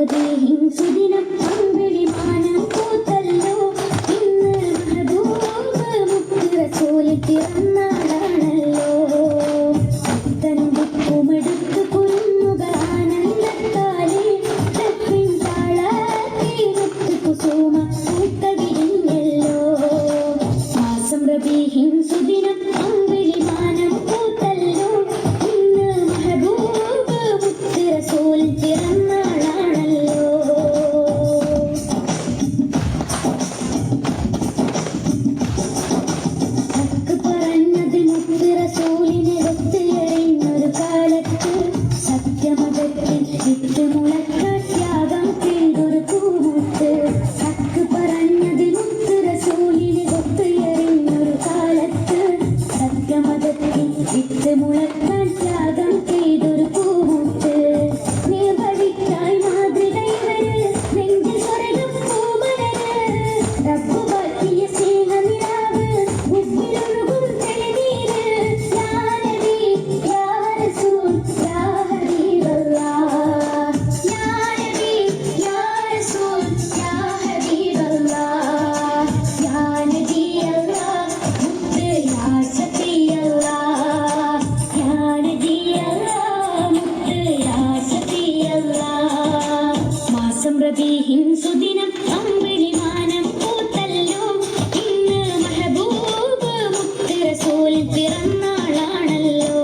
റബീഹിൻ സുദിനം അമ്പിളി മാനം പൂത്തല്ലോ ഇന്ന് മെഹബൂബ് മുത്ത് റസൂൽ പിറന്നാളാണല്ലോ തന്തിക്കുമെടുത്ത് കുരുന്നുക ആനന്ദത്താലേ തപ്പിൻ താളത്തിൽ മുത്ത് കുസുമ പൂത്തവിരിഞ്ഞല്ലോ മാസം റബീഹിൻ സുദിനം അമ്പിളി മാനം പൂത്തല്ലോ ഇന്ന് മെഹബൂബ് മുത്ത് റസൂൽ പിറന്നാളാണല്ലോ ഹക്ക് പറഞ്ഞത് മുത്ത് റസൂലിനെ ഒത്തുയറിഞ്ഞൊരു കാലത്ത് സത്യമതത്തിൽ വിത്ത് മുളക്കാൻ ത്യാഗം ചെയ്തൊരു പൂമുത്ത് ഹക്ക് പറഞ്ഞത് മുത്ത് റസൂലിനെ ഒത്തുയറിഞ്ഞൊരു കാലത്ത് സത്യമതത്തിൽ വിത്ത് മുളക്കാൻ ത്യാഗം ചെയ്തൊരു പൂമുത്ത് നേർവഴിക്കായി മാതൃക ഇവര് നെഞ്ചിൽ സ്വർഗ്ഗം പൂമലര് റബ്ബ് ബാക്കിയ സ്നേഹനിലാവ് മുമ്പിലൊഴുകും തെളിനീര് യാ നബി യാ റസൂൽ യാ ഹബീബല്ലാഹ് യാ നബി യാ റസൂൽ യാ ഹബീബല്ലാഹ് യാ നബിയല്ലാഹ് മുത്ത് യാ ശഫീഅല്ലാഹ് യാ നബിയല്ലാഹ് മുത്ത് യാ ശഫീഅല്ലാഹ് മാസം റബീഹിൻ സുദിനം അമ്പിളി മാനം പൂത്തല്ലോ ഇന്ന് മെഹബൂബ് മുത്ത് റസൂൽ പിറന്നാളാണല്ലോ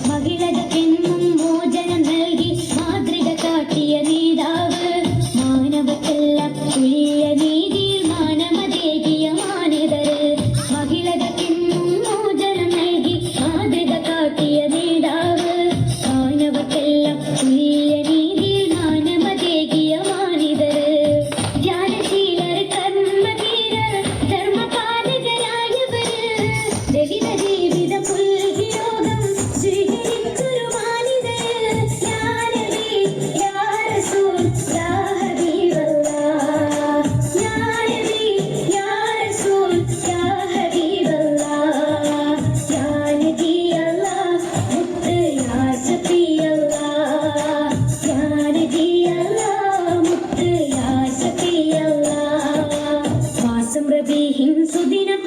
മഹിളകൾക്കെന്നും മോചനം നൽകി മാതൃക കാട്ടിയ നേതാവ് മാനവക്കെല്ലാം തുല്യ നീതിയിൽ മാനമതേകിയ മാനിതര് മഹിളകൾക്കെന്നും മോചനം നൽകി മാതൃക കാട്ടിയ നേതാവ് മാനവക്കെല്ലാം തുല്യ നീതിയിൽ മാനമതേകിയ മാനിതര് ധ്യാനശീലർ കർമ്മധീരർ ധർമ്മപാലകരായവര് ദളിത ജീവിത പുൽകി രോഗം സ്വീകരിച്ചൊരു മാനിതര് യാ നബി യാ റസൂൽ യാ ഹബീബല്ലാഹ് യാ നബി യാ റസൂൽ യാ ഹബീബല്ലാഹ് യാ നബിയല്ലാഹ് മുത്ത് യാ ശഫീഅല്ലാഹ് യാ നബിയല്ലാഹ് മുത്ത് യാ ശഫീഅല്ലാഹ് മാസം റബീഹിൻ സുദിനം